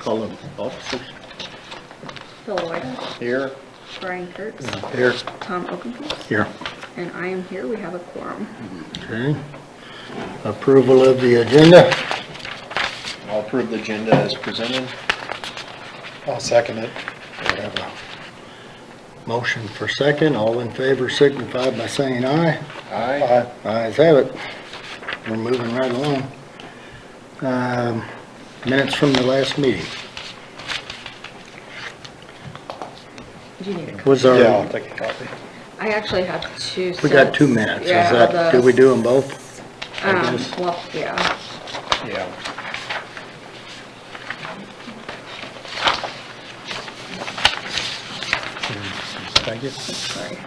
Call them officers. Phil Lloyd, Here. Brian Kurtz, Here. Tom Oakenfuss, Here. and I am here. We have a quorum. Okay. Approval of the agenda. I'll approve the agenda as presented. I'll second it. We have a motion for second. All in favor signify by saying aye. Aye. Ayes have it. We're moving right along. Minutes from the last meeting. Do you need a copy? Was Yeah, our, I'll take a copy. I actually have two we got sets. 2 minutes. Is Yeah, that, did we do them both? I guess. Well, yeah. Yeah. Thank you. Sorry.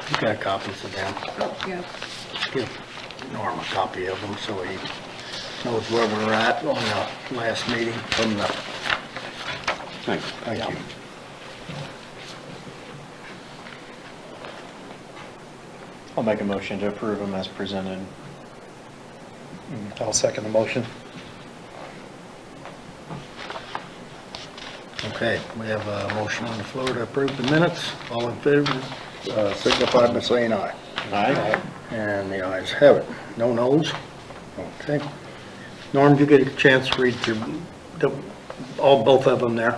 You got copies of them. Oh, yeah. Give Norm a copy of them so he knows where we're at on the last meeting from the. Thank you. I'll make a motion to approve them as presented. I'll second the motion. Okay, we have a motion on the floor to approve the minutes. All in favor, signify by saying aye. Aye. And the ayes have it. No noes? Okay. Norm, did you get a chance to read through both of them there?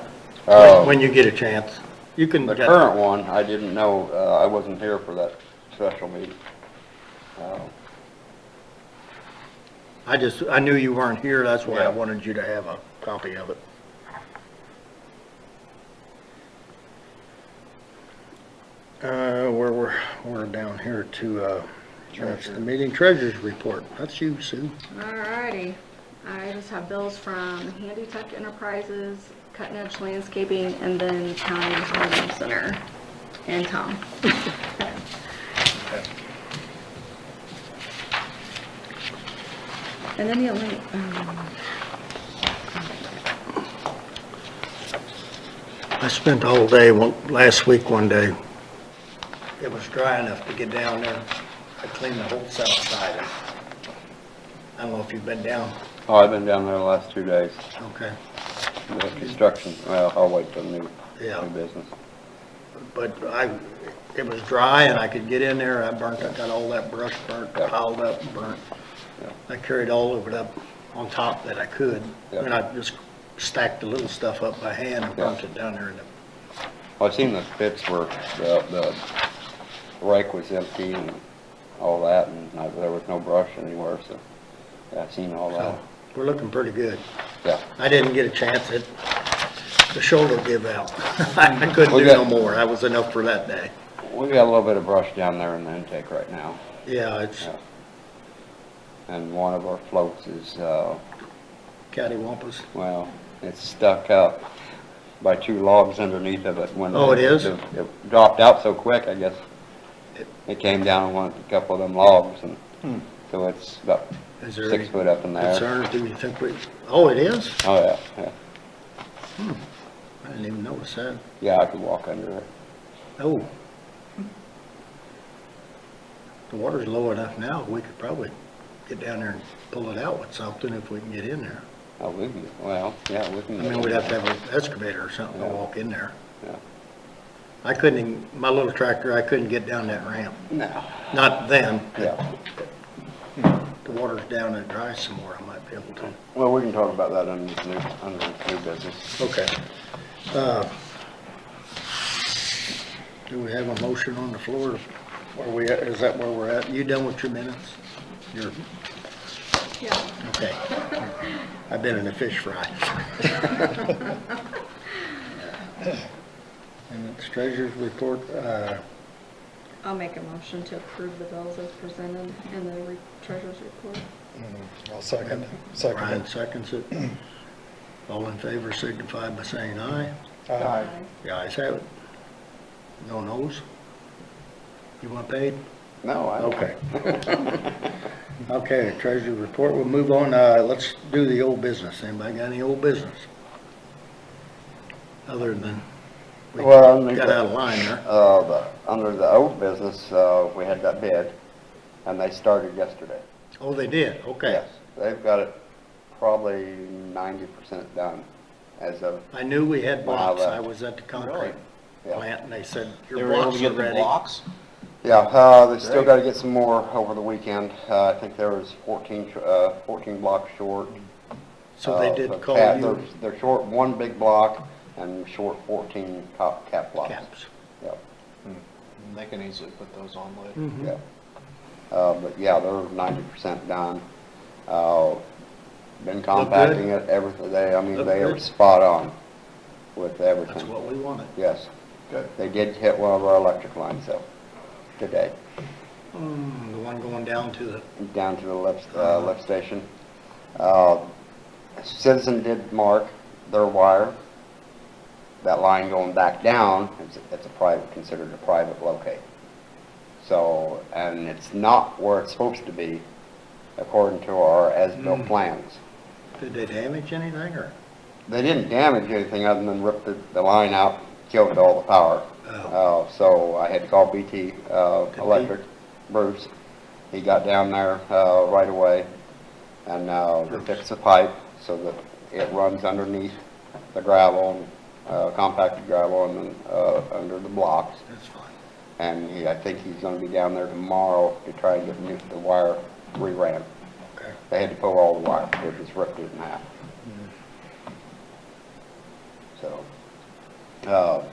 When you get a chance. You can. The current one, I didn't know, I wasn't here for that special meeting. I knew you weren't here, that's why I Yeah. wanted you to have a copy of it. We're down here to, that's the meeting treasurer's report. That's you, Sue. Alrighty. I just have bills from Handy Tech Enterprises, Cutting Edge Landscaping, and then County Home Center, and Tom. And then the only, I spent the whole day, last week one day. It was dry enough to get down there. I cleaned the whole south side. I don't know if you've been down. Oh, I've been down there the last 2 days. Okay. The construction, well, I'll wait till new business. But it was dry and I could get in there. I got all that brush burnt, Yeah. piled up and burnt. Yeah. I carried all of it up on top that I could. Yeah. And I just stacked the little stuff up by hand and burnt it down there in the. Well, I seen the pits where the rake was empty and all that, and there was no brush anywhere, so, yeah, I seen all that. So, we're looking pretty good. Yeah. I didn't get a chance. The shoulder give out. I couldn't do no more. That was enough for that day. We got a little bit of brush down there in the intake right now. Yeah, it's Yeah. And one of our floats is, cattywampus. well, it's stuck out by 2 logs underneath of it. When Oh, it is? It dropped out so quick, I guess. It came down on a couple of them logs, and so it's about Is there 6 any foot up in there. concerns? Do you think oh, it is? Oh, yeah, yeah. I didn't even notice that. Yeah, I could walk under it. Oh. The water's low enough now, we could probably get down there and pull it out with something if we can get in there. Oh, we can, well, yeah, we can. I mean, we'd have to have an excavator or something to Yeah. walk in there. Yeah. I couldn't even, my little tractor, I couldn't get down that ramp. No. Not then. Yeah. The water's down and it dries some more, I might be able to. Well, we can talk about that under new business. Okay. Do we have a motion on the floor? Is that where we're at? You done with your minutes? yeah. Okay. I've been in a fish fry. And it's treasurer's report, I'll make a motion to approve the bills as presented in the treasurer's report. I'll second Brian it. seconds it. All in favor signify by saying aye. Aye. The ayes have it. No noes? You want paid? No, I don't. Okay. Okay, treasurer's report, we'll move on, let's do the old business. Anybody got any old business? Other than, we Well, got out of line there. Under the old business, we had that bid, and they started yesterday. Oh, they did, okay. Yes, they've got it probably 90% done as of, I knew we had Wow, blocks. that- I was at the concrete yeah. plant and they said, They your were able blocks to are get the ready. blocks? Yeah, they still Great. gotta get some more over the weekend. I think there was 14 blocks short. So they Uh, did but call cap- you They're short one big block and short 14 cap blocks. caps. Yep, They can easily put those on later. Mhm. yep. But yeah, they're 90% done. Been compacting it, everything, I mean, Look they are good. spot on with everything. That's what we wanted. Yes, Good. they did hit one of our electric lines though, today, The one going down to the, down to the lift station. Citizen did mark their wire. That line going back down, it's a private, considered a private locate. So, and it's not where it's supposed to be, according to our as-built plans. did they damage anything or? They didn't damage anything other than rip the line out, killed all the power. Oh. So I had to call BT Electric, Bruce. He got down there right away and they fixed the pipe so that it runs underneath the gravel, compacted gravel, and then under the blocks. That's fine. And I think he's going to be down there tomorrow to try and get the wire reran. Okay. They had to pull all the wire, they just ripped it in half. So,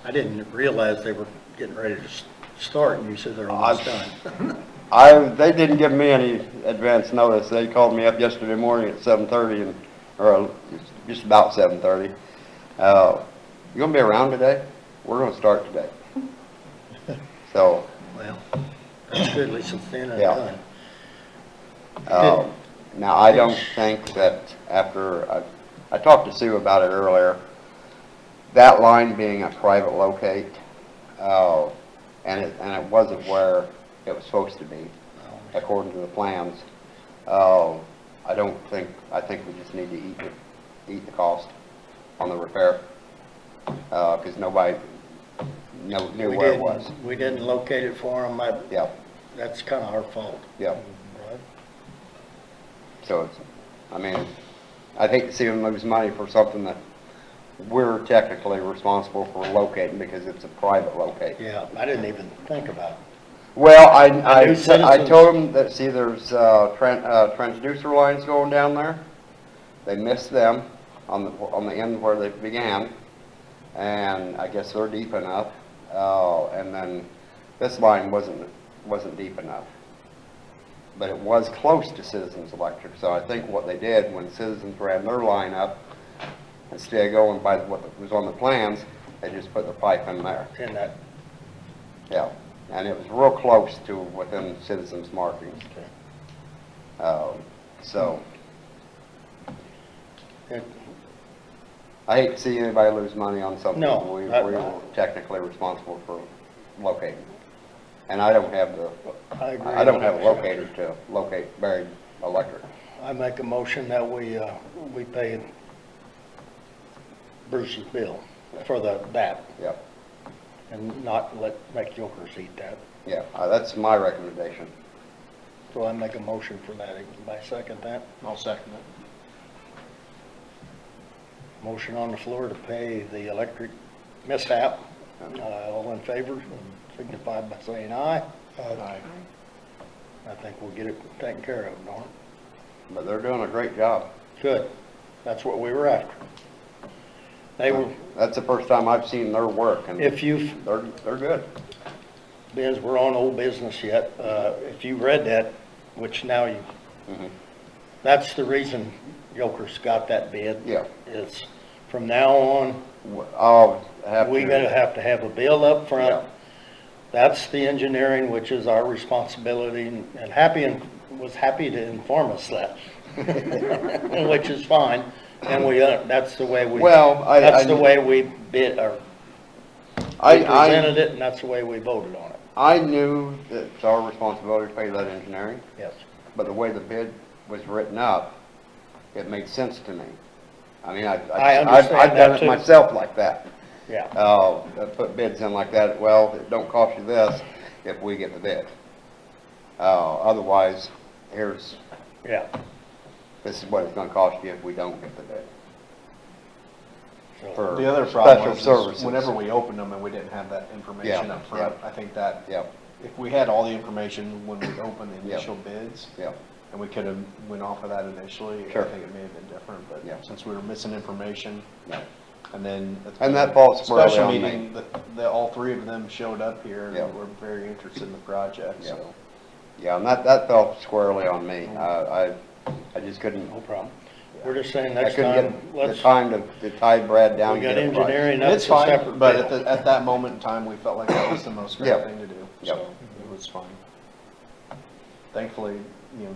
I didn't realize they were getting ready to start and you said they're almost done. they didn't give me any advance notice. They called me up yesterday morning at 7:30 or just about 7:30. You gonna be around today? We're gonna start today. So, Well, that's good, at least it's thin and Yeah. done. now I don't think that after, I talked to Sue about it earlier, that line being a private locate, and it wasn't where it was supposed to be, according to the plans. I think we just need to eat the cost on the repair, because nobody knew We where it didn't- was. We didn't locate it for them, Yeah, that's kind of our fault. yeah. So it's, I mean, I'd hate to see them lose money for something that we're technically responsible for locating because it's a private locate. Yeah, I didn't even think about it. Well, I I knew Citizens- told them that, see, there's transducer lines going down there. They missed them on the end where they began, and I guess they're deep enough. And then this line wasn't deep enough, but it was close to Citizens Electric. So I think what they did when Citizens ran their line up, instead of going by what was on the plans, they just put the pipe in there. And that, Yeah, and it was real close to within Citizens markings. So it- I hate to see anybody lose money on something No, we I- were technically responsible for locating. And I don't have I agree. I don't have a locator to locate buried electric. I make a motion that we pay Bruce's bill for that Yep, and not make jokers eat that. yeah, that's my recommendation. So I make a motion for that. Anybody second that? I'll second it. Motion on the floor to pay the electric mishap. All in favor, signify by saying aye. Aye. I think we'll get it taken care of, Norm. But they're doing a great job. Good. That's what we were after. They were, That's the first time I've seen their work, and if you've, they're good. Biz, we're on old business yet. If you read that, which now you, Mhm. that's the reason Yoker's got that bid. Yeah. Is from now on, I'll have to. we're gonna have to have a bill up Yeah. front. That's the engineering, which is our responsibility, and was happy to inform us that. Which is fine, and that's the way we. Well, That's the way we bid, or I we presented it, and that's the way we voted on it. I knew that it's our responsibility to pay that engineering, Yes. but the way the bid was written up, it made sense to me. I mean, I I've understand done that it too. myself like that. Yeah. I put bids in like that, well, it don't cost you this if we get the bid. Otherwise, here's, Yeah. this is what it's gonna cost you if we don't get the bid. So, For The other problem special was is services. whenever we opened them and we didn't have that information Yeah, up front, yeah. I think that Yep, if we had all the information when we opened the Yeah. initial bids, yep, and we could have went off of that initially, I Sure. think it may have been different, Yeah. but since we were missing information, yep. and then. And that falls squarely Special on me. meeting, all three of them showed up here Yeah. and were very interested in the project, Yeah. so. Yeah, and that fell squarely on me. I just couldn't, no problem. We're just saying I next couldn't time, get the let's, time to tie Brad down. we to got get a price. engineering, And that's it's a fine, separate but bid. at that moment in time, we felt like that was the most fair Yeah. thing to do, Yep. so it was fine. Thankfully,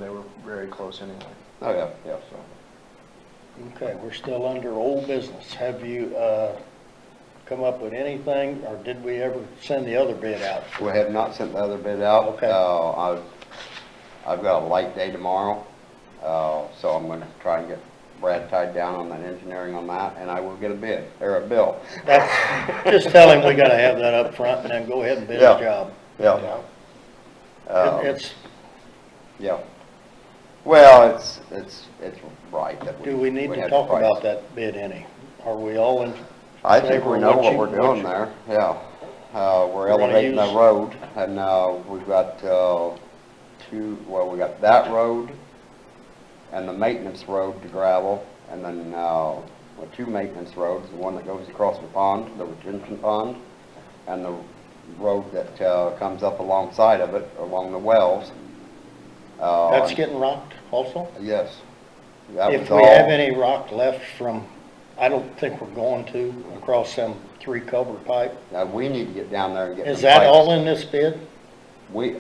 they were very close anyway. Oh, yeah, yeah, so. Okay, we're still under old business. Have you, come up with anything, or did we ever send the other bid out? We have not sent the other bid out. Okay. I've got a light day tomorrow, so I'm gonna try and get Brad tied down on that engineering on that, and I will get a bid, or a bill. That's, just tell him we gotta have that up front and then go ahead and bid his Yeah. job. Yeah. It's, Yeah. Well, it's right that we. do we need to had talk price. about that bid any? Are we all in? I think favor we of know what what you- we're what doing you- there, yeah. We're We're gonna elevating the use- road, and, we've got, we got that road and the maintenance road to gravel, and then, two maintenance roads, the one that goes across the pond, the retention pond, and the road that, comes up alongside of it, along the wells. That's getting rocked also? Yes. That If was we have all- any rock left from, I don't think we're going to, across them 3 culvert pipe. we need to get down there and get. Is them that pipes. all in this bid? We,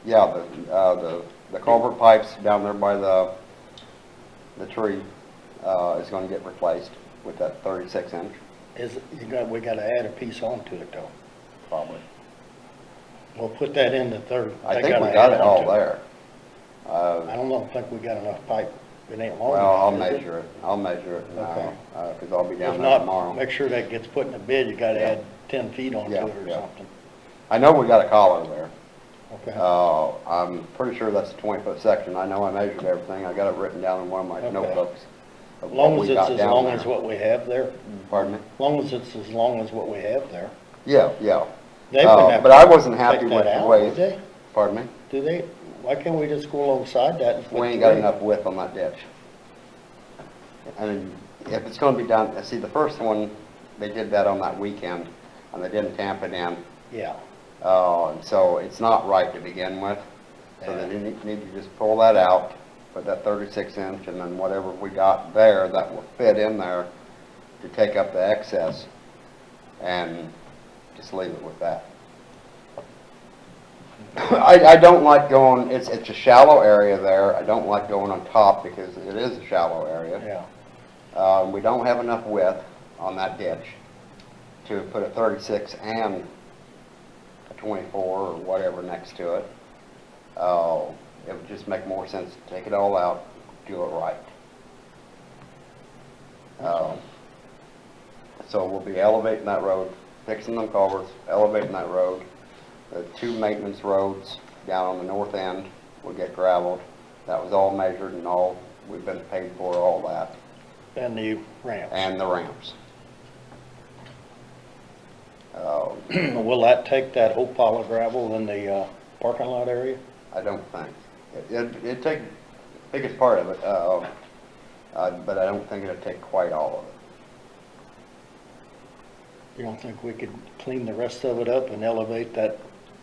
yeah, the culvert pipes down there by the tree, is gonna get replaced with that 36 inch, We gotta add a piece onto it though. probably. We'll put that in the third. I They think we gotta got add it all onto there. I don't think we got enough pipe. It ain't long Well, I'll enough, is it? measure it, I'll measure it Okay. now, cause I'll be down If there not, tomorrow. make sure that gets put in the bid, you gotta Yeah. add 10 feet onto Yeah, it or yeah. something. I know we got a collar there. Okay. I'm pretty sure that's a 20-foot section. I know I measured everything. I got it written down in one of my Okay. notebooks. of As what long we as it's got as down long there. as what we have there, Pardon me? as long as it's as long as what we have there. Yeah, yeah. They wouldn't have But to I wasn't happy take with that the out, way. would they? Pardon me? Do they, why can't we just go alongside that and put We ain't got 3? enough width on that ditch. And if it's gonna be done, see, the first one, they did that on that weekend, and they didn't tamp it in. Yeah, And so it's not right to begin with. So Yeah. they need to just pull that out, put that 36 inch, and then whatever we got there that will fit in there to take up the excess, and just leave it with that. I don't like going, it's a shallow area there. I don't like going on top because it is a shallow area. yeah. We don't have enough width on that ditch to put a 36 and a 24 or whatever next to it. It would just make more sense to take it all out, do it right. So we'll be elevating that road, fixing them culverts, elevating that road. The 2 maintenance roads down on the north end will get gravelled. That was all measured and all, we've been paid for all that. And the ramps. And the ramps. Will that take that whole pile of gravel in the parking lot area? I don't think. It'd take the biggest part of it, but I don't think it'd take quite all of it. You don't think we could clean the rest of it up and elevate that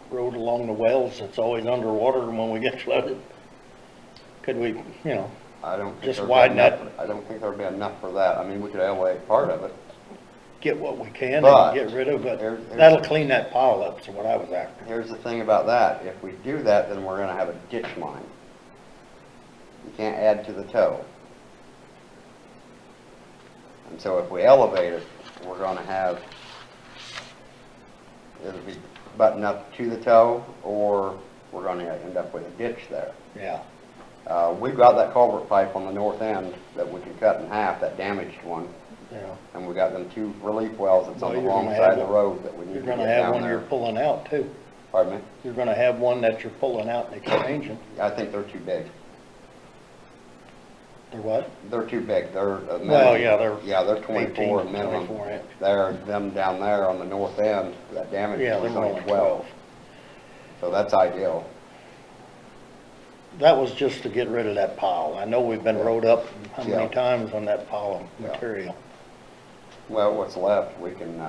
road along the wells that's always underwater when we get flooded? Could we, I don't think Just there'd be widen enough- that. I don't think there'd be enough for that. I mean, we could elevate part of it. get what we can But and get rid of it? here's- That'll clean that pile up, is what I was after. Here's the thing about that. If we do that, then we're gonna have a ditch line. You can't add to the toe. And so if we elevate it, we're gonna have, it'll be buttoned up to the toe, or we're gonna end up with a ditch there. Yeah, We've got that culvert pipe on the north end that we can cut in half, that damaged one, yeah. and we got them 2 relief wells that's on Well, the you're wrong gonna side have of the one- road that we need You're to get gonna have down one you're there. pulling out too. Pardon me? You're gonna have one that you're pulling out and exchanging. I think they're too big. Or what? They're too big. They're a minimum. Well, yeah, they're Yeah, they're 24 18, minimum. 24 inch. They're them down there on the north end, that damage Yeah, was they're only only 12. So that's ideal. That was just to get rid of that pile. I know we've been rode up how many Yeah. times on that pile of Yeah. material. Well, what's left, we can,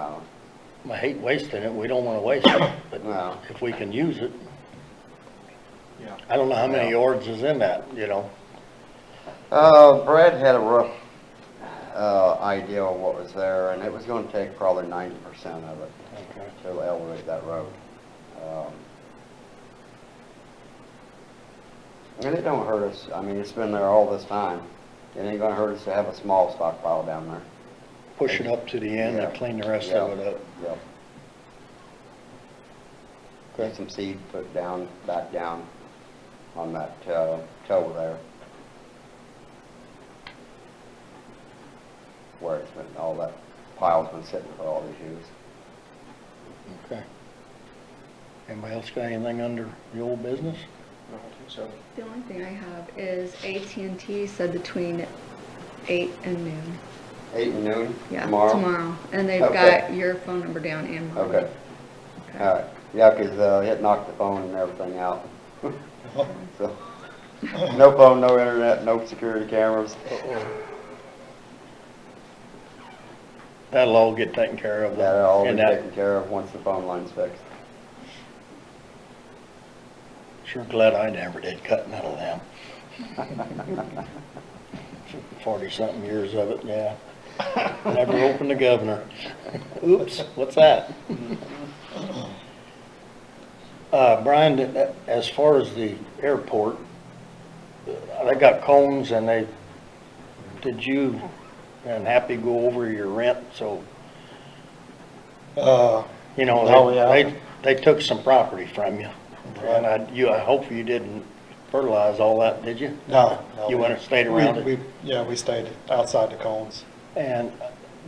I hate wasting it, we don't wanna waste it, but no. if we can use it. Yeah. I don't know how many Yeah. yards is in that, you know? Brad had a rough, idea of what was there, and it was gonna take probably 90% of it Okay. to elevate that road. And it don't hurt us, I mean, it's been there all this time. It ain't gonna hurt us to have a small stockpile down there. Push it up to the end Yeah. and clean the rest of it up. Yep. Get some seed put down, back down on that, toe there. Where it's been, all that pile's been sitting for all these years. Okay. Anybody else got anything under the old business? I don't think so. The only thing I have is AT&T said between 8 and noon. 8 and noon Yeah, tomorrow? tomorrow. And they've Okay. got your phone number down and mine. Okay, Okay. all right. Yeah, 'cause it knocked the phone and everything out. So, no phone, no internet, no security cameras. That'll all get taken care of. That'll all be And that- taken care of once the phone line's fixed. Sure glad I never did cut none of them. 40-something years of it, yeah. Never opened the governor. Oops, what's that? Brian, as far as the airport, they got cones and did you and Happy go over your rent? So, you know, Oh, yeah. they took some property from you. And I hope you didn't fertilize all that, did you? No. You went and stayed around it? Yeah, we stayed outside the cones. And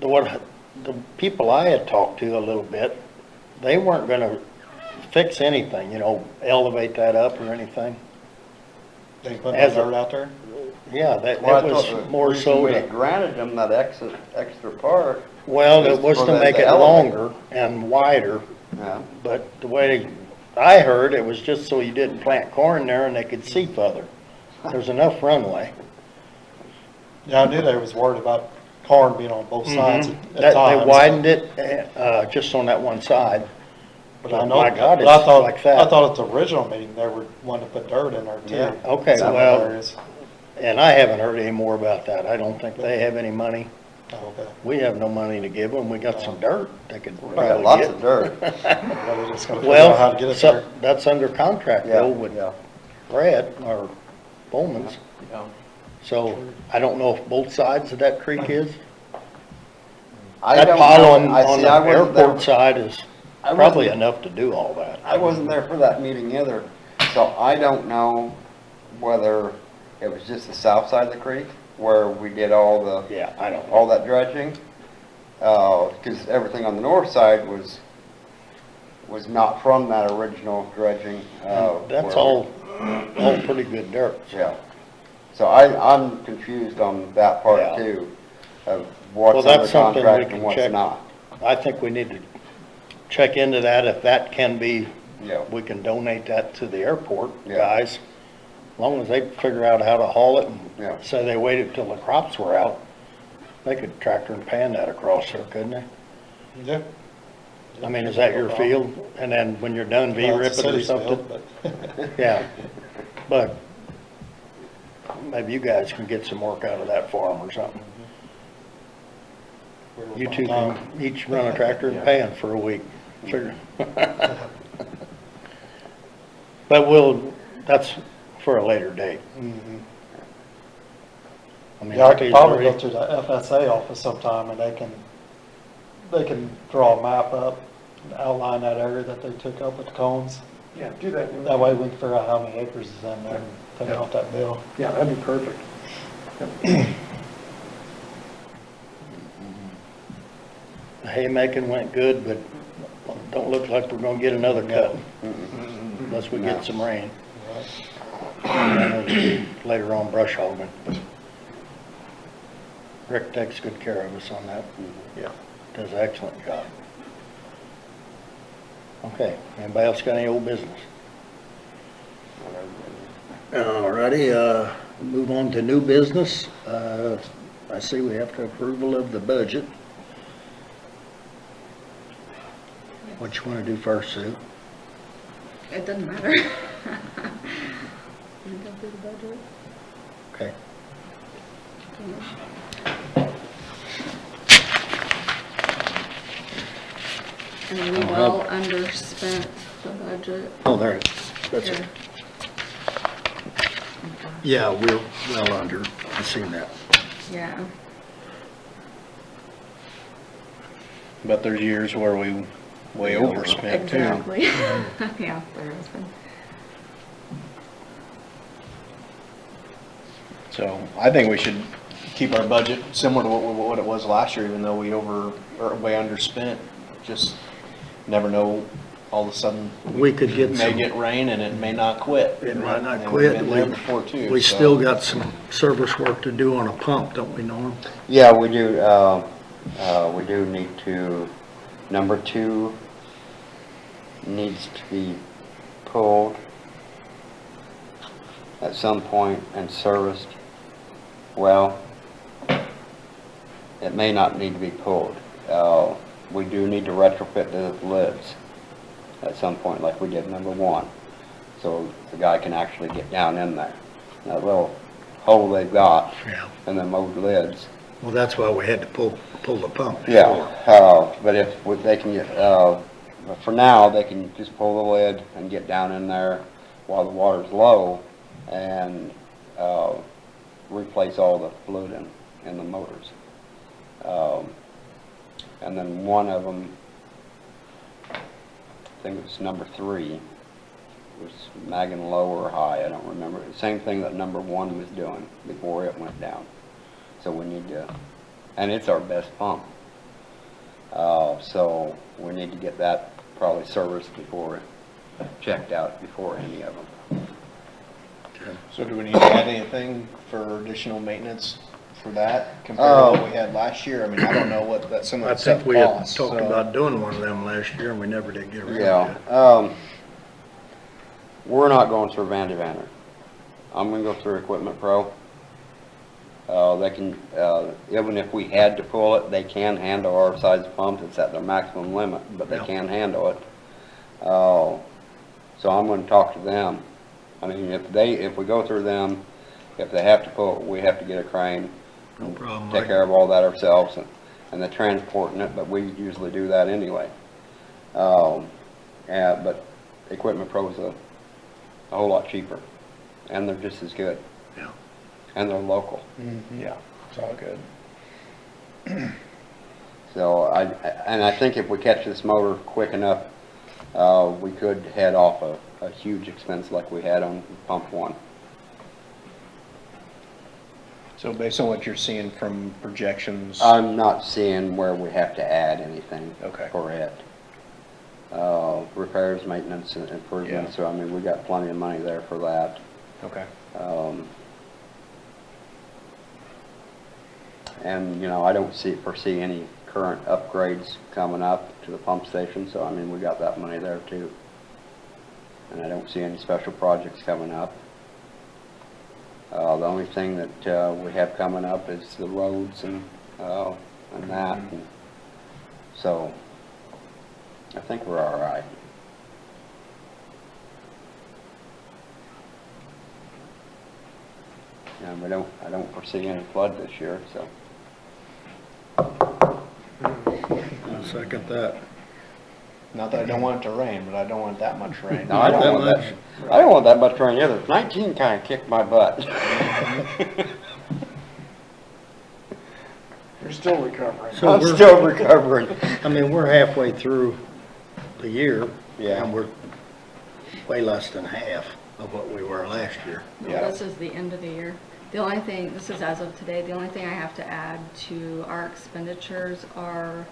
the people I had talked to a little bit, they weren't gonna fix anything, you know, elevate that up or anything. They put the As a- dirt out there. Yeah, that Well, I was thought the more reason so we to, had granted them that extra part. well, it was was for to them make to it elevate. longer and wider, Yeah, but the way I heard, it was just so you didn't plant corn there and they could see further. There's enough runway. Yeah, I knew they was worried about corn being on both sides at They times. widened it, just on that one side. But I know, My God, but I it's thought, like that. I thought at the original meeting, they were wanting to put dirt in there too. Yeah. Okay, Some well, areas. and I haven't heard any more about that. I don't think they have any money. Oh, okay. We have no money to give them. We got some dirt they could we got probably lots get. of dirt. Well, they're just gonna figure out how to get Well, it there. that's under contract Yeah, though with yeah. Brad or Bowman's. Yeah. So I don't know if both sides of that creek is. I That don't pile know. on I the see, I wasn't there. airport side is I probably wasn't- enough to do all that. I wasn't there for that meeting either, so I don't know whether it was just the south side of the creek where we did all Yeah, I don't know. all that dredging. Because everything on the north side was not from that original dredging. That's where- all pretty good dirt. Yeah. So I'm confused on that part Yeah. too, of Well, what's under that's something we contract can and what's check. not. I think we need to check into that. If that can be, Yeah. we can donate that to the airport Yeah. guys. As long as they figure out how to haul it Yeah. and say they waited till the crops were out, they could tractor and pan that across there, couldn't they? Yeah. I mean, is that your field? And then when you're done, Well, V-rip it's it a or city's something? field, but- Yeah, but maybe you guys can get some work out of that farm or something. You two can each run a tractor and pan for a week, figure. But that's for a later date. Mhm. I mean, Yeah, I could Happy's probably go already- to the FSA office sometime and they can draw a map up and outline that area that they took up with the cones. Yeah, do that. That way we can figure out how many acres is in there and take it off that bill. Yeah, that'd be perfect. The haymaking went good, but don't look like we're gonna get another cut unless we No. get some rain. And then it'll be later on brush hogging. Rick takes good care of us on that. Yeah. Does an excellent job. Okay, anybody else got any old business? Alrighty, move on to new business. I see we have to approval of the budget. What you wanna do first, Sue? It doesn't matter. You go through the budget. Okay. And we well underspent the budget. Oh, there it is. That's it. Here. Yeah, we're well under. I seen that. Yeah, But there's years where we way overspent too. exactly. Yeah, there has been. So I think we should keep our budget similar to what it was last year, even though we or way underspent. Just never know, all of a sudden, We could get may some, get rain and it may not quit. it might not And we've quit. been there before too. We so. still got some service work to do on a pump, don't we, Norm? Yeah, we do, we do need to, number 2 needs to be pulled at some point and serviced. Well, it may not need to be pulled. We do need to retrofit the lids at some point, like we did number 1, so the guy can actually get down in there. That little hole they've got Yeah. and then mold lids. Well, that's why we had to pull the pump. Yeah, but they can get, but for now, they can just pull the lid and get down in there while the water's low and, replace all the fluid in the motors. And then one of them, I think it was number 3, was magging low or high, I don't remember. The same thing that number 1 was doing before it went down. So we need to, and it's our best pump. So we need to get that probably serviced before, checked out before any of them. So do we need to add anything for additional maintenance for that compared to what we had last year? I mean, I don't know what that, some of I that stuff think we had costs. talked so- about doing one of them last year and we never did get around Yeah, to it. we're not going through Vandy Vanner. I'm gonna go through Equipment Pro. They can, even if we had to pull it, they can handle our size pump. It's at their maximum limit, but they Yeah. can handle it. So I'm gonna talk to them. I mean, if we go through them, if they have to pull it, we have to get a crane. No problem. Take care of all that ourselves and the transporting it, but we usually do that anyway. Yeah, but Equipment Pro is a whole lot cheaper, and they're just as good, Yeah. and they're local. Yeah, it's all good. So I think if we catch this motor quick enough, we could head off a huge expense like we had on pump 1. So based on what you're seeing from projections, I'm not seeing where we have to add anything Okay. for it. Repairs, maintenance, and improvements, Yeah. so I mean, we got plenty of money there for that. okay. And, you know, I don't foresee any current upgrades coming up to the pump station, so I mean, we got that money there too. And I don't see any special projects coming up. The only thing that we have coming up is the roads and that. And so I think we're all right. And I don't foresee any flood this year, so. I'll second that. Not that I don't want it to rain, but I don't want that much rain. No, I don't want that. I don't want that much rain either. 19 kind of kicked my butt. You're still recovering. So I'm we're- still recovering. I mean, we're halfway through the year. Yeah. And we're way less than half of what we were last year. Yeah. This is the end of the year. The only thing, this is as of today, the only thing I have to add to our expenditures are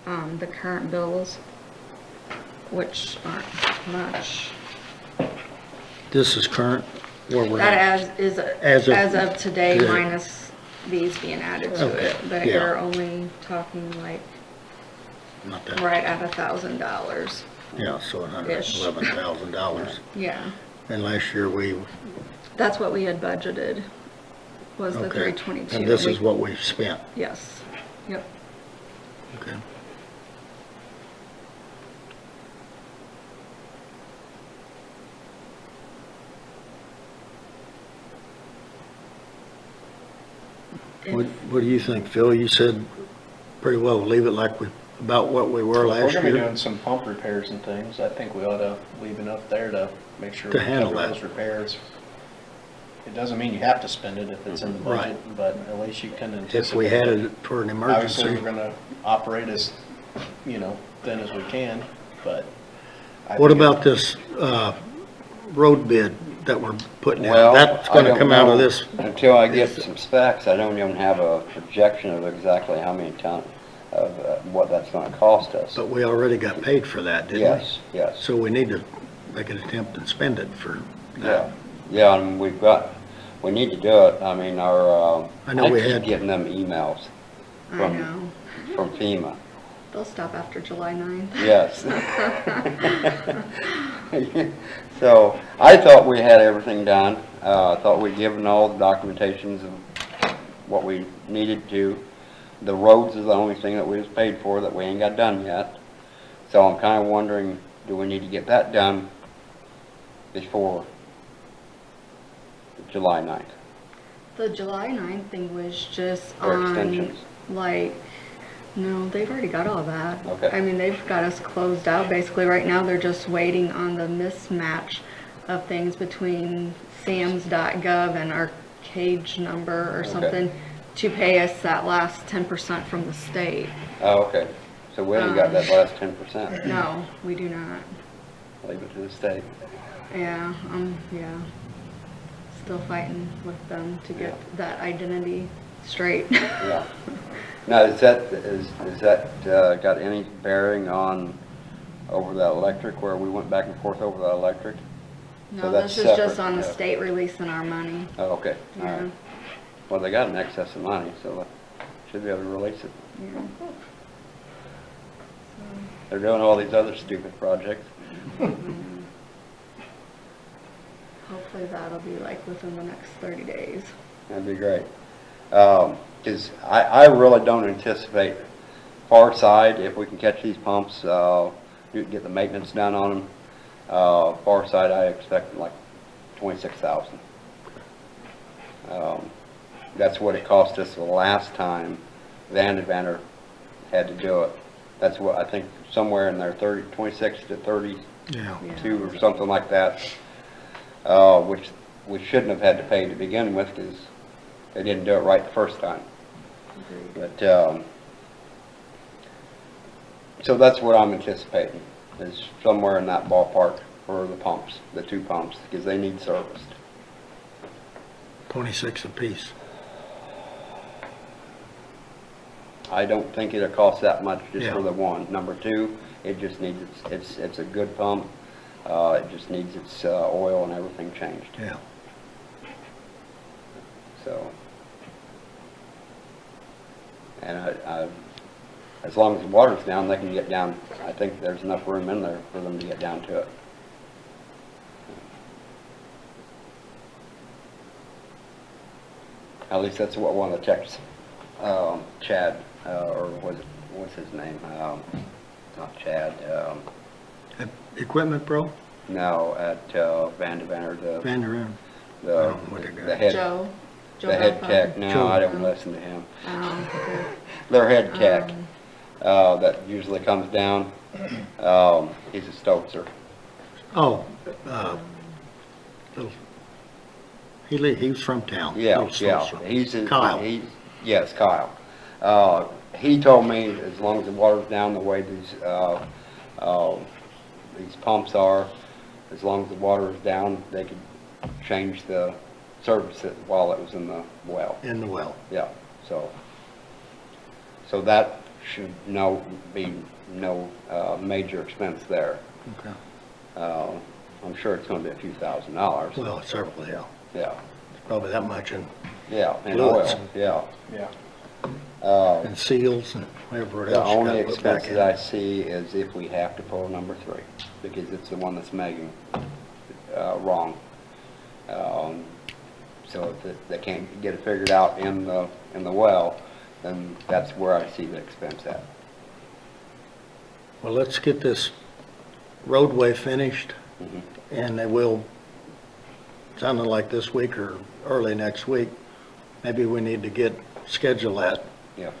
the current bills. which aren't much. This is current, where we're That at. as of today today. minus these being added to Okay, it, but yeah. you're only talking like Not that, right at $1,000. yeah, so $111,000. Yeah, And last year we, that's what we had budgeted, was the okay. 322. And this is what we've spent, Yes, yep. okay. What do you think, Phil? You said pretty well, leave it like about what we were If last we're gonna be year. doing some pump repairs and things, I think we ought to leave enough there to make sure To we handle cover that. those repairs. It doesn't mean you have to spend it if it's in the budget, Right. but at least you can anticipate. If we had it for an Obviously, emergency. we're gonna operate as, thin as we can, but. I What think about this, road bid that we're putting out? Well, That's I gonna don't come out of know. this, Until I get some specs, I don't even have a projection of exactly how many ton, of what that's gonna cost us. but we already got paid for that, didn't we? Yes, yes. So we need to make an attempt and spend it for Yeah, that. yeah, and we need to do it. I mean, I know we keep had- getting them emails I From- know. from FEMA. They'll stop after July 9th. Yes. So, I thought we had everything done. I thought we'd given all the documentations of what we needed to. The roads is the only thing that we was paid for that we ain't got done yet. So I'm kinda wondering, do we need to get that done before July 9th? The July 9th thing was just Or on, extensions? like, no, they've already got all that. Okay. I mean, they've got us closed out. Basically, right now, they're just waiting on the mismatch of things between SAMS.gov and our cage number or Okay. something to pay us that last 10% from the state. Oh, okay. So we haven't got that last 10%. No, we do not. Leave it to the state. Yeah, yeah. Still fighting with them to get Yeah. that identity straight. Yeah. Now, is that got any bearing on over that electric, where we went back and forth over that electric? So No, that's this is just separate, on the yeah. state releasing our money. Oh, okay, all Yeah. right. Well, they got an excess of money, so should be able to release it. Yeah. They're doing all these other stupid projects. Hopefully that'll be like within the next 30 days. That'd be great. Because I really don't anticipate far side, if we can catch these pumps, get the maintenance done on them. Far side, I expect like 26,000. That's what it cost us the last time Vandervanter had to do it. That's what, I think, somewhere in there, 26 to 32 Yeah. or something like that, which we shouldn't have had to pay to begin with, because they didn't do it right the first time. Agreed. But, so that's what I'm anticipating, is somewhere in that ballpark for the pumps, the two pumps, because they need serviced. 26 apiece. I don't think it'll cost that much just Yeah. for the one. Number two, it just needs, it's a good pump, it just needs its oil and everything changed, Yeah. so. And as long as the water's down, they can get down. I think there's enough room in there for them to get down to it. At least that's what one of the techs, Chad, or what's his name? Not Chad, Equipment Pro? no, at Vandervanter, Van der Ende. I don't know what they got. the head, Joe? the head Belfort? tech. No, Joe. I don't listen to him. Okay. Their head tech, that usually comes down, he's a Stoker. Oh, little, he was from town. Yeah, Little yeah, Stoker. Kyle. Yes, Kyle. He told me as long as the water's down the way these pumps are, as long as the water is down, they could change the service it while it was in the well. In the well. Yeah, so that should be no major expense there. Okay. I'm sure it's gonna be a few $1,000s. Well, several, yeah. Yeah, Probably that much in, yeah, and Fluids. oil, yeah. Yeah. and seals and whatever The else you only gotta put back expenses in. I see is if we have to pull number 3, because it's the one that's making, wrong. So if they can't get it figured out in the well, then that's where I see the expense at. Well, let's get this roadway finished, Mhm. and they will, sounding like this week or early next week, maybe we need to schedule that Yeah.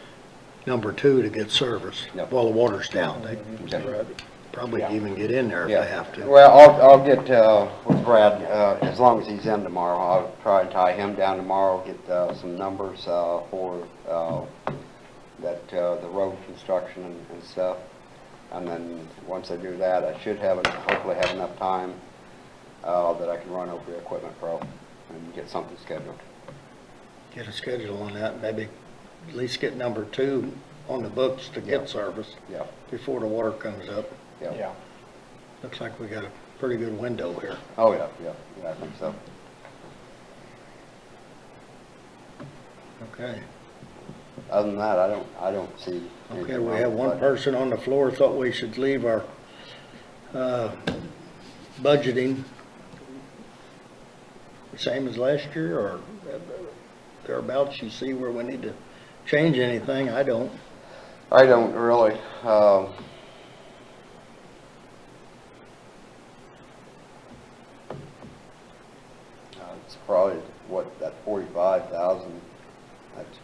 number 2 to get service Yep. while the water's down. They Okay. probably Yeah. even get in there if Yeah. they have to. Well, I'll get with Brad, as long as he's in tomorrow. I'll try and tie him down tomorrow, get some numbers for the road construction and stuff. And then, once I do that, I should hopefully have enough time that I can run over the Equipment Pro and get something scheduled. Get a schedule on that, maybe at least get number 2 on the books to Yeah. get service Yeah, before the water comes up. yeah. Yeah. Looks like we got a pretty good window here. Oh, yeah, I think so. Okay. Other than that, I don't see Okay, anything we wrong have with one it. person on the floor thought we should leave our budgeting the same as last year, or thereabouts. You see where we need to change anything? I don't. I don't really. It's probably, that 45,000, that's,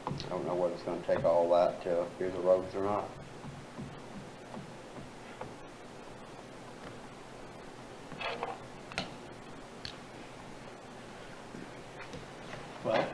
I don't know what it's gonna take all that to do the roads or not. Well,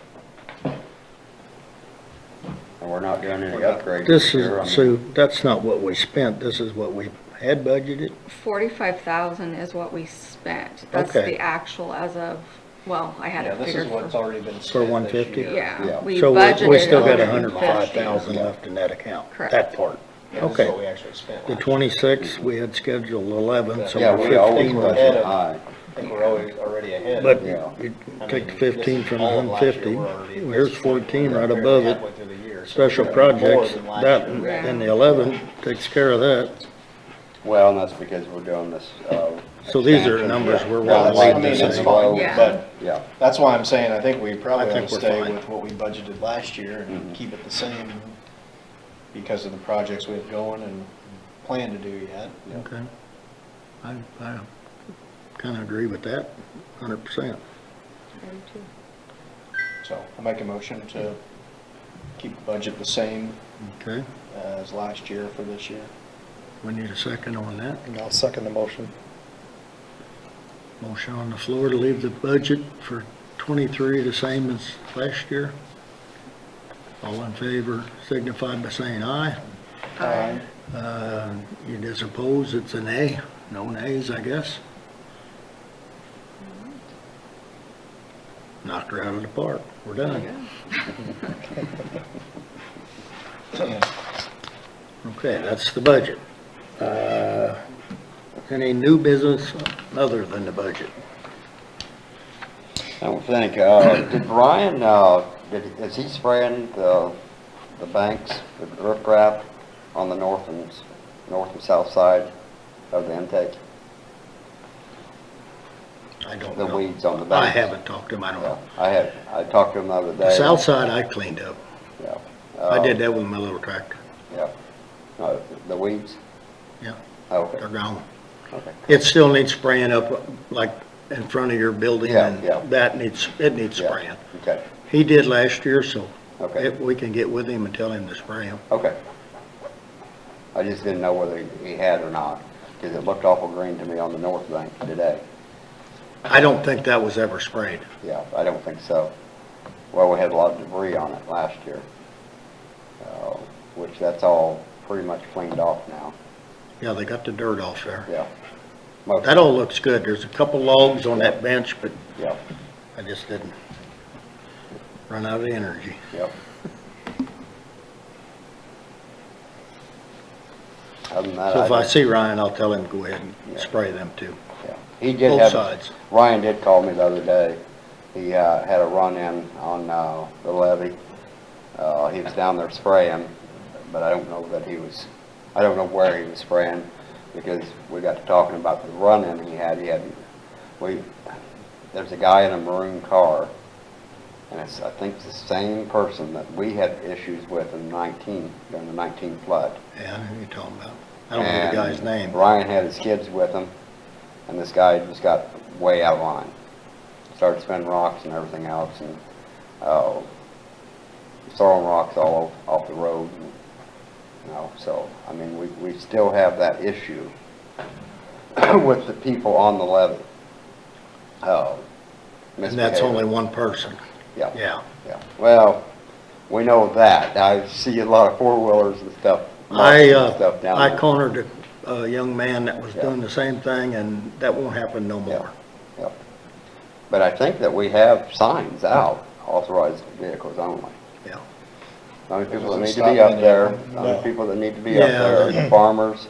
And we're not doing any upgrades This this year. I is, mean, Sue, that's not what we spent. This is what we had budgeted. 45,000 is what we spent. That's Okay. the actual as of, well, I had yeah, it this is figured what's for. already been For spent this 150? year. Yeah, Yeah. we So budgeted. we still got 150. 105,000 left in that account. Correct. That part. Yeah, this is Okay. what we actually spent The last year. 26, we had scheduled 11, so Yeah, we're we always 15 were left. ahead of- high. I think we're always already ahead. But Yeah. you I take mean, 15 this from is all of last year, 150, we're already at here's this point, 14 we're right barely above it. halfway through the year, so Special we're gonna be more projects, than last that year. and the 11 takes care of that. Well, and that's because we're doing this, So these are expansion. numbers we're Well, willing I to mean, it's say. fine, Yeah. but Yeah, that's why I'm saying I think we probably I ought think to we're stay fine. with what we budgeted last year and Mhm. keep it the same because of the projects we have going and plan to do yet. Okay. I kind of agree with that, 100%. I do too. So I'll make a motion to keep the budget the same Okay, as last year for this year. we need a second on that. And I'll second the motion. Motion on the floor to leave the budget for 23 the same as last year. All in favor signify by saying aye. Aye. You disoppose, it's a nay. No nays, I guess. Knocked her out of the park. We're There done. you go. Okay, that's the budget. Any new business other than the budget? I don't think, did Brian, is he spraying the banks with riprap on the north and south side of the intake? I don't The know. weeds on the banks? I haven't talked to him, I don't Yeah, know. I talked to him the other day. The south side I cleaned up. Yeah. I did that with my little tractor. Yeah. The weeds? Yeah, Oh, they're okay, gone. okay. It still needs spraying up, like in front of your building, Yeah, and yeah. it needs Yeah, spraying. Okay, He did last year, so okay, we can get with him and tell him to spray him. okay. I just didn't know whether he had or not, because it looked awful green to me on the north bank today. I don't think that was ever sprayed. Yeah, I don't think so. Well, we had a lot of debris on it last year, which that's all pretty much cleaned off now, Yeah, they got the dirt off there. yeah. Most- That all looks good. There's a couple logs on that bench, but Yeah, I just didn't run out of energy. yep. Other than that, So if I don't- see Ryan, I'll tell him to go ahead and Yeah. spray them too. yeah. He did Both have, sides. Ryan did call me the other day. He, had a run-in on, the levee. He was down there spraying, but I don't know that he was, I don't know where he was spraying, because we got to talking about the run-in he had, there's a guy in a maroon car, and it's, I think, the same person that we had issues with in during the 19 flood. Yeah, I know who you're talking about. I don't know the guy's And name. Ryan had his kids with him, and this guy just got way out of line. Started spinning rocks and everything else, and throwing rocks all off the road. And, so, I mean, we still have that issue with the people on the levee. And that's only one person. Yeah. Yeah. Yeah. Well, we know that. I see a lot of four-wheelers and stuff. Stuff down I there. cornered a young man that was Yeah. doing the same thing, and that won't happen no more. Yep. But I think that we have signs out, authorized vehicles only. Yeah. The only people that Doesn't need to stop be up any there, of them. the only No. people that need to be up Yeah. there are the farmers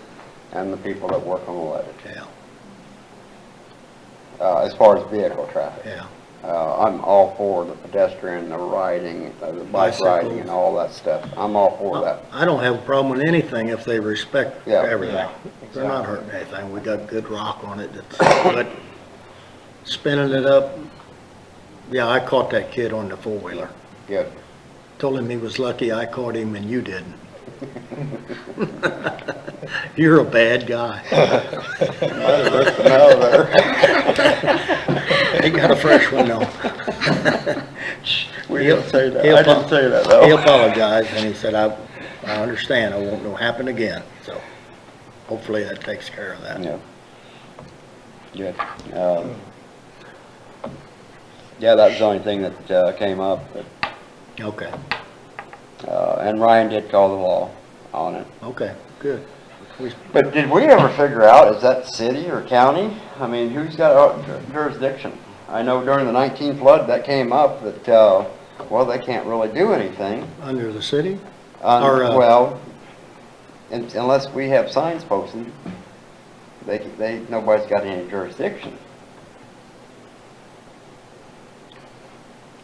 and the people that work on the levee, Yeah, as far as vehicle traffic. yeah. I'm all for the pedestrian, the riding, the bike Bicycles. riding and all that stuff. I'm all for that. I don't have a problem with anything if they respect Yeah. everything. Yeah, They're not exactly. hurting anything. We got good rock on it. But spinning it up, yeah, I caught that kid on the four-wheeler. Yeah. Told him he was lucky I caught him and you didn't. You're a bad guy. No, there. He got a fresh one though. We didn't say that. He I didn't say that, though. He apologized and he said, I understand, I won't no happen again, so hopefully that takes care of that. Yeah. Good. Yeah, that was the only thing that, came up, but, Okay, and Ryan did call the law on it. okay, good. But did we ever figure out, is that city or county? I mean, who's got jurisdiction? I know during the 19 flood, that came up that, well, they can't really do anything. Under the city? Or, Well, unless we have signs posted, nobody's got any jurisdiction.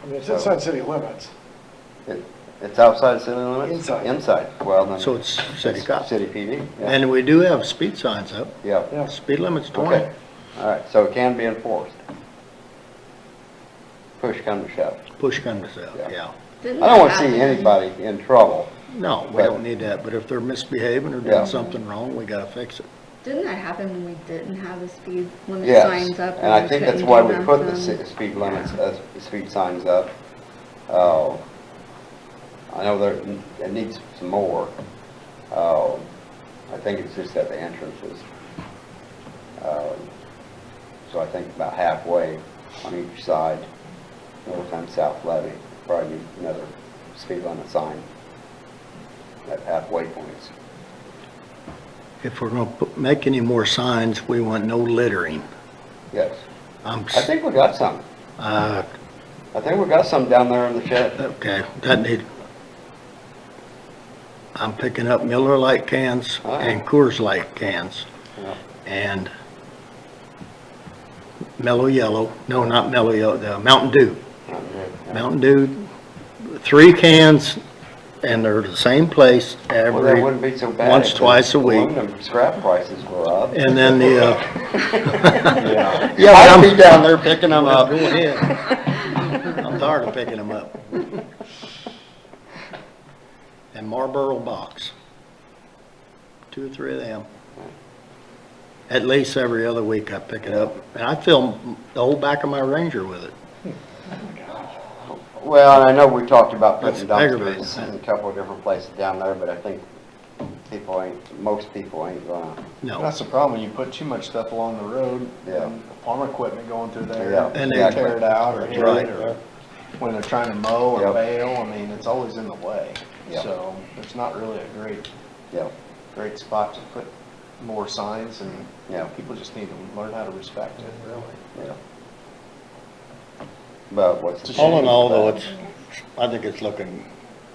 I mean, it's inside city limits. It's outside city limits? Inside. Inside, well, then. So it's city cop. City PD, yeah. And we do have speed signs up. Yeah, Yeah. Speed limit's 20. okay, all right, so it can be enforced. Push come to shove. Push come to shove, Yeah. yeah. Didn't I don't that want to see happen- anybody in trouble. No, we But- don't need that, but if they're misbehaving or Yeah. doing something wrong, we gotta fix it. Didn't that happen when we didn't have the speed limit Yes, signs up? and I we think that's couldn't why do we put the nothing? speed limits, speed signs up. I know it needs some more. I think it's just at the entrances. So I think about halfway on each side, north and south levee, probably need another speed limit sign at halfway points. If we're gonna make any more signs, we want no littering. Yes, I'm, I think we got some. I think we got some down there in the shed. okay, that need, I'm picking up Miller Lite cans Oh. and Coors Light cans Yeah. and Mellow Yellow, no, not Mellow Yellow, the Mountain Dew. Yeah. Mountain Dew, 3 cans, and they're the same place Well, that every, wouldn't be so bad. once, if twice a week. Aluminum scrap prices were up. And then the, Yeah. Yeah, I'd I'm- be down there picking them up. Go ahead. I'm tired of picking them up. And Marlboro box. 2 or 3 of them. At least every other week I pick it up. And I fill the whole back of my Ranger with it. Well, and I know we talked about putting That's aggravating. dumpsters in a couple of different places down there, but I think most people ain't gonna, No. That's the problem, when you put too much stuff along the road, Yeah. farm equipment going through there, Yeah, And they they- tear it out or hit Right. it, or when they're trying to mow or Yep. bale, I mean, it's always in the way. Yep. So, it's not really a yeah, great spot to put more signs, and, Yeah. people just need to learn how to respect it, really. yeah. But what's the All in shame all, though, about- I think it's looking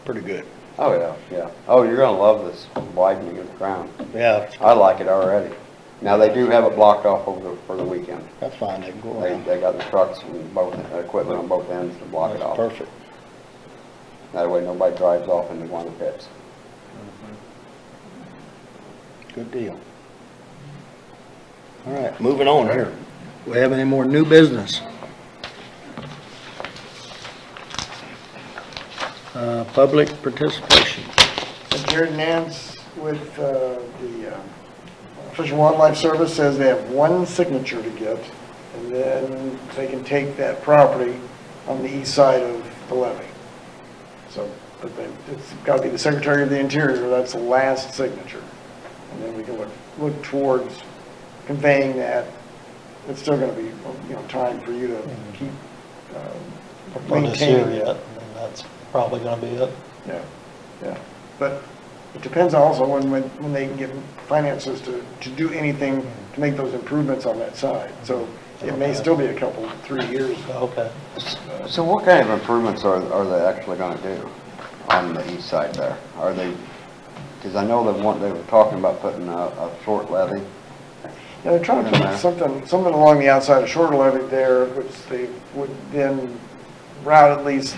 pretty good. Oh, yeah, yeah. Oh, you're gonna love this widening of the ground. Yeah, I like it already. Now, they do have it blocked off for the weekend. that's fine, they can go They, around. they got the trucks and both, equipment on both ends to block it That's off. perfect. That way nobody drives off into one of the pits. Good deal. All right, moving on here. We have any more new business? Public participation. And Jared Nance with the Fish and Wildlife Service says they have one signature to get, and then they can take that property on the east side of the levee. So, but it's got to be the Secretary of the Interior, that's the last signature. And then we can look towards conveying that. It's still going to be, time for you to keep For this year maintaining yet, it. and that's probably gonna be it. Yeah, yeah. But it depends also when they can get finances to do anything to make those improvements on that side. So it may still be a couple, 3 years. Okay. So what kind of improvements are they actually gonna do on the east side there? Are they, because I know they were talking about putting a short levee. Yeah, they're trying to put something along the outside of Short Levee there, which they would then route, at least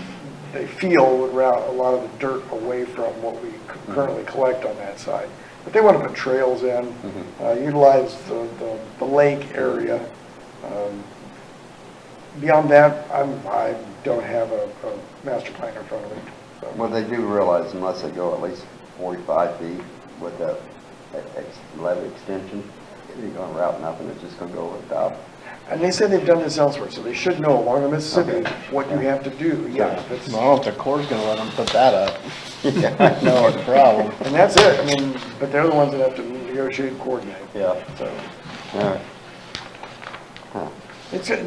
they feel would route a lot of the dirt away from what we currently collect on that side. But they want to put trails in, utilize the lake area. Beyond that, I don't have a master plan in front of me. So. Well, they do realize unless they go at least 45 feet with that levee extension, you're gonna route nothing, it's just gonna go over the top. And they said they've done this elsewhere, so they should know along the Mississippi Okay. what you have to do. Yeah, that's, I don't know if the Corps' gonna let them put that up. Yeah, I know, it's a problem. and that's it. I mean, but they're the ones that have to negotiate and coordinate. Yeah. So All right.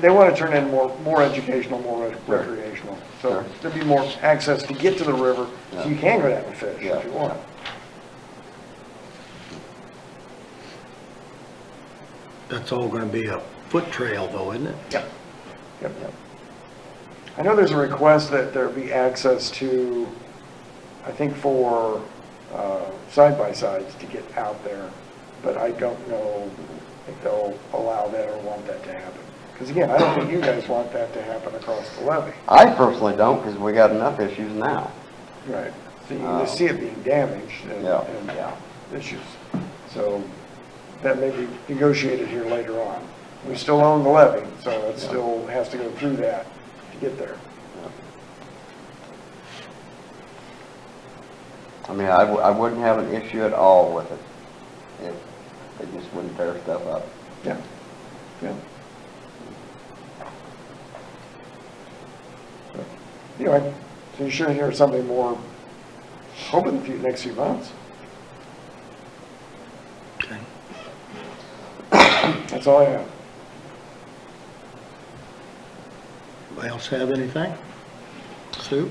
they want to turn in more educational, more Sure. recreational. So Sure. there'll be more access to get to the river, so Yeah. you can go down and fish Yeah. if you want. That's all gonna be a foot trail though, isn't it? Yep. Yep. I know there's a request that there be access to, I think for side-by-sides to get out there, but I don't know if they'll allow that or want that to happen. Because again, I don't think you guys want that to happen across the levee. I personally don't, because we got enough issues now. Right. So you can just see it being damaged Yeah. and issues. So that may be negotiated here later on. We still own the levee, so it still has to go through that to get there. I mean, I wouldn't have an issue at all with it if they just wouldn't tear stuff up. Yeah. Yeah. Anyway, so you should hear something more, hope in the next few months. Okay. That's all I have. Anybody else have anything? Sue?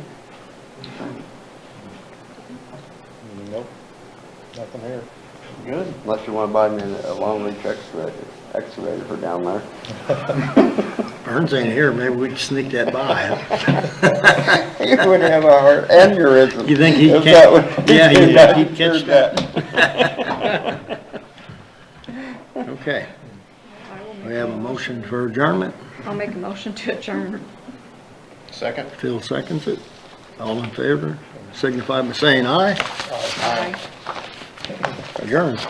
Nope, nothing here. Good. Unless you want to buy me a long reach excavator for down there. Burns ain't here, maybe we can sneak that by. You would have a heart aneurysm. You think he if can? that would- Yeah, if that he'd catch heard that. Okay, we have a motion for adjournment. I'll make a motion to adjourn. Second? Phil seconds it. All in favor, signify by saying aye. Aye. Adjourned.